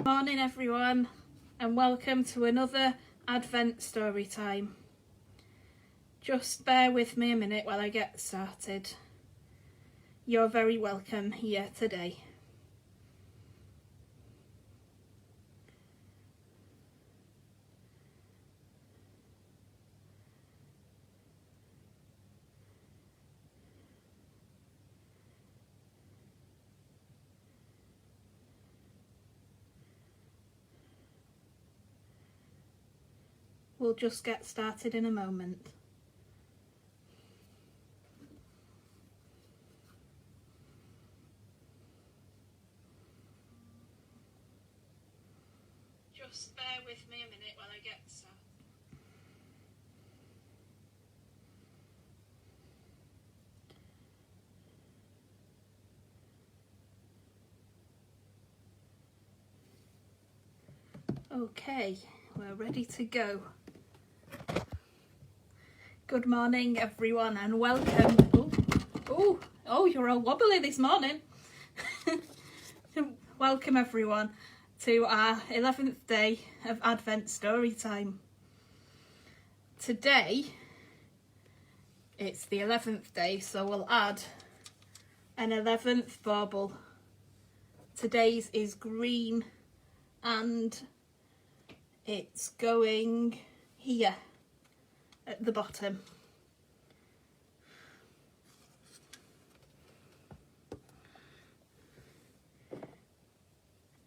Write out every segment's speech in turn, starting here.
Morning everyone, and welcome to another Advent story time. Just bear with me a minute while I get started. You're very welcome here today. We'll just get started in a moment. Just bear with me a minute while I get started. Okay, we're ready to go. Good morning everyone and welcome. Oh, you're all wobbly this morning. Welcome everyone to our 11th day of Advent story time. Today, it's the 11th day, so we'll add an 11th bauble. Today's is green and it's going here at the bottom.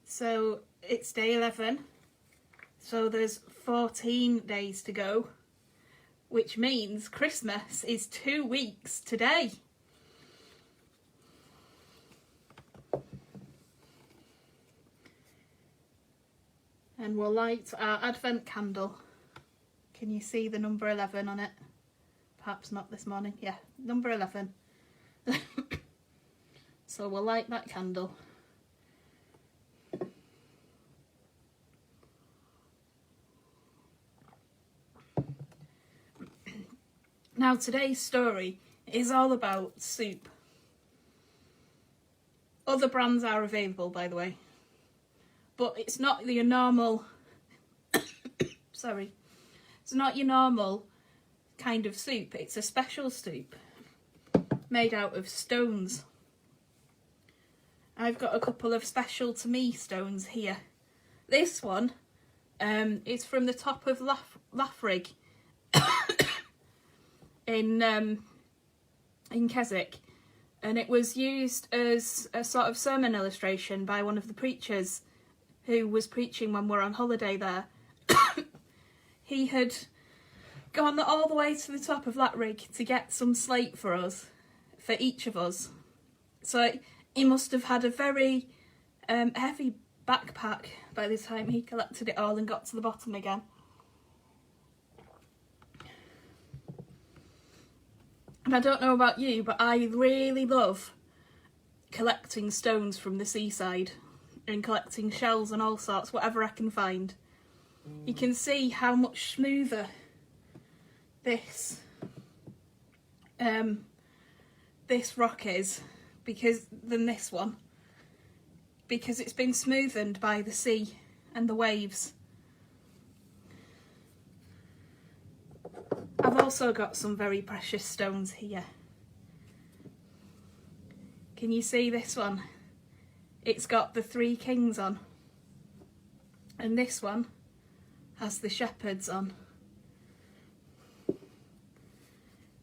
So it's day 11, so there's 14 days to go, which means Christmas is 2 weeks today. And we'll light our Advent candle. Can you see the number 11 on it? Perhaps not this morning. Yeah, number 11. So we'll light that candle. Now today's story is all about soup. Other brands are available, by the way. But it's not your normal, it's not your normal kind of soup. It's a special soup made out of stones. I've got a couple of special to me stones here. This one is from the top of Laffrig in Keswick, and it was used as a sort of sermon illustration by one of the preachers who was preaching when we were on holiday there. He had gone all the way to the top of Laffrig to get some slate for us, for each of us. So he must have had a very heavy backpack by the time he collected it all and got to the bottom again. And I don't know about you, but I really love collecting stones from the seaside and collecting shells and all sorts, whatever I can find. You can see how much smoother this rock is than this one, because it's been smoothened by the sea and the waves. I've also got some very precious stones here. Can you see this one? It's got the 3 kings on, and this one has the shepherds on,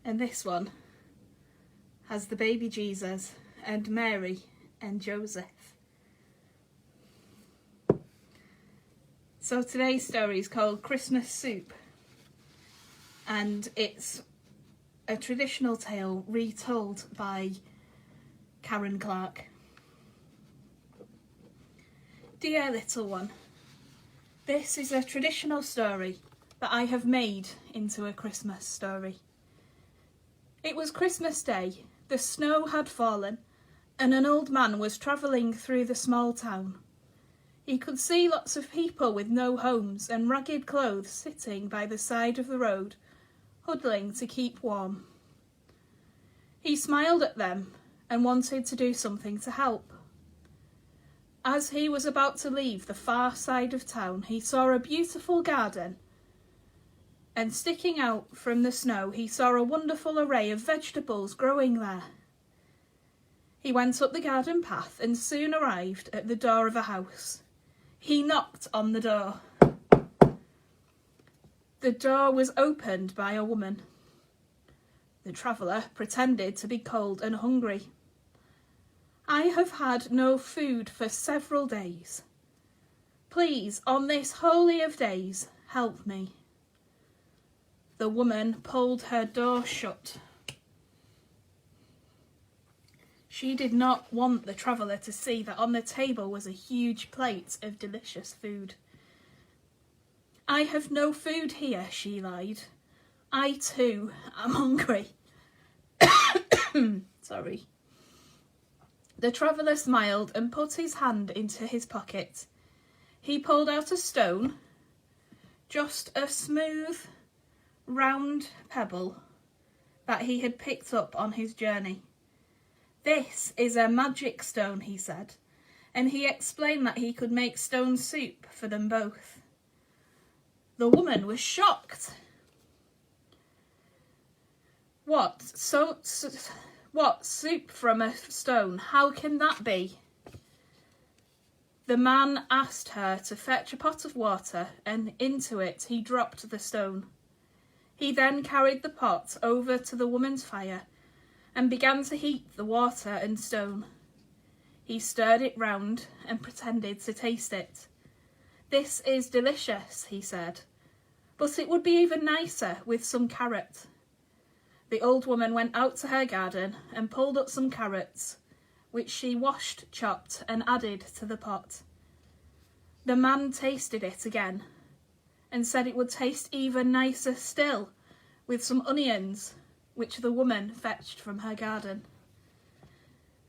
and this one has the baby Jesus and Mary and Joseph. So today's story is called Christmas Soup, and it's a traditional tale retold by Karen Clark. Dear little one, this is a traditional story that I have made into a Christmas story. It was Christmas Day, the snow had fallen, and an old man was travelling through the small town. He could see lots of people with no homes and ragged clothes sitting by the side of the road, huddling to keep warm. He smiled at them and wanted to do something to help. As he was about to leave the far side of town, he saw a beautiful garden, and sticking out from the snow, he saw a wonderful array of vegetables growing there. He went up the garden path and soon arrived at the door of a house. He knocked on the door. The door was opened by a woman. The traveller pretended to be cold and hungry. "I have had no food for several days. Please, on this holy of days, help me." The woman pulled her door shut. She did not want the traveller to see that on the table was a huge plate of delicious food. "I have no food here," she lied. "I too am hungry." Sorry. The traveller smiled and put his hand into his pocket. He pulled out a stone, just a smooth, round pebble that he had picked up on his journey. "This is a magic stone," he said, and he explained that he could make stone soup for them both. The woman was shocked. What soup from a stone? How can that be?" The man asked her to fetch a pot of water, and into it he dropped the stone. He then carried the pot over to the woman's fire and began to heat the water and stone. He stirred it round and pretended to taste it. "This is delicious," he said, "but it would be even nicer with some carrot." The old woman went out to her garden and pulled up some carrots, which she washed, chopped, and added to the pot. The man tasted it again and said it would taste even nicer still with some onions, which the woman fetched from her garden.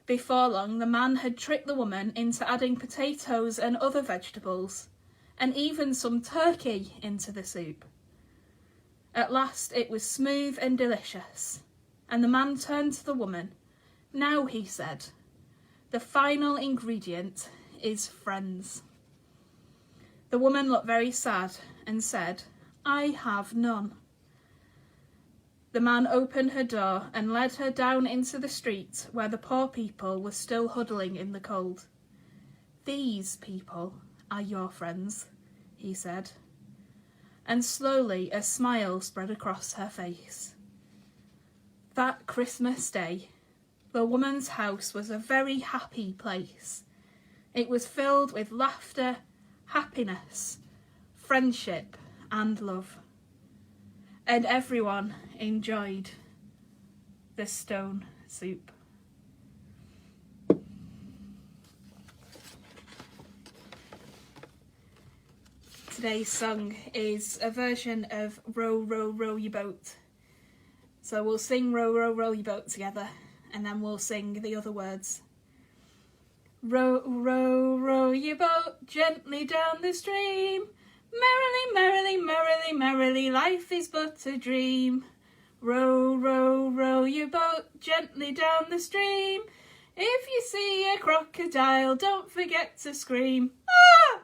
Before long, the man had tricked the woman into adding potatoes and other vegetables, and even some turkey into the soup. At last it was smooth and delicious, and the man turned to the woman. "Now," he said, "the final ingredient is friends." The woman looked very sad and said, "I have none." The man opened her door and led her down into the street where the poor people were still huddling in the cold. "These people are your friends," he said. And slowly a smile spread across her face. That Christmas day, the woman's house was a very happy place. It was filled with laughter, happiness, friendship, and love. And everyone enjoyed the stone soup. Today's song is a version of Row, Row, Row Your Boat. So we'll sing Row, Row, Row Your Boat together, and then we'll sing the other words. Row, row, row your boat gently down the stream. Merrily, merrily, merrily, merrily, life is but a dream. Row, row, row your boat gently down the stream. If you see a crocodile, don't forget to scream. Ah!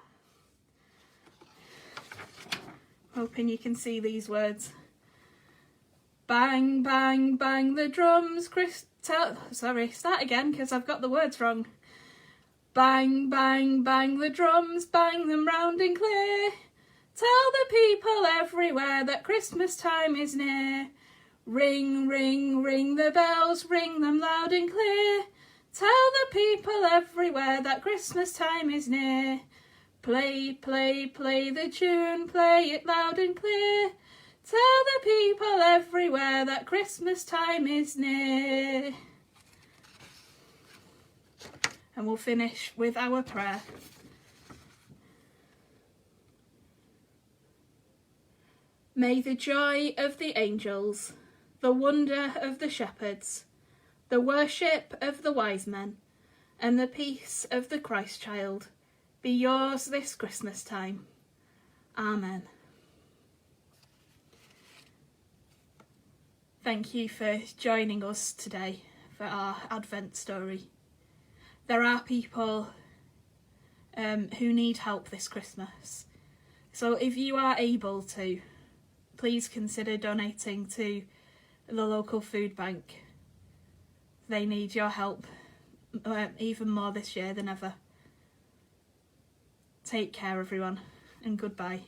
Hoping you can see these words. Bang, bang, bang the drums. Start again because I've got the words wrong. Bang, bang, bang the drums, bang them round and clear. Tell the people everywhere that Christmas time is near. Ring, ring, ring the bells, ring them loud and clear. Tell the people everywhere that Christmas time is near. Play, play, play the tune, play it loud and clear. Tell the people everywhere that Christmas time is near. And we'll finish with our prayer. May the joy of the angels, the wonder of the shepherds, the worship of the wise men, and the peace of the Christ child be yours this Christmas time. Amen. Thank you for joining us today for our Advent story. There are people who need help this Christmas. So if you are able to, please consider donating to the local food bank. They need your help even more this year than ever. Take care, everyone, and goodbye.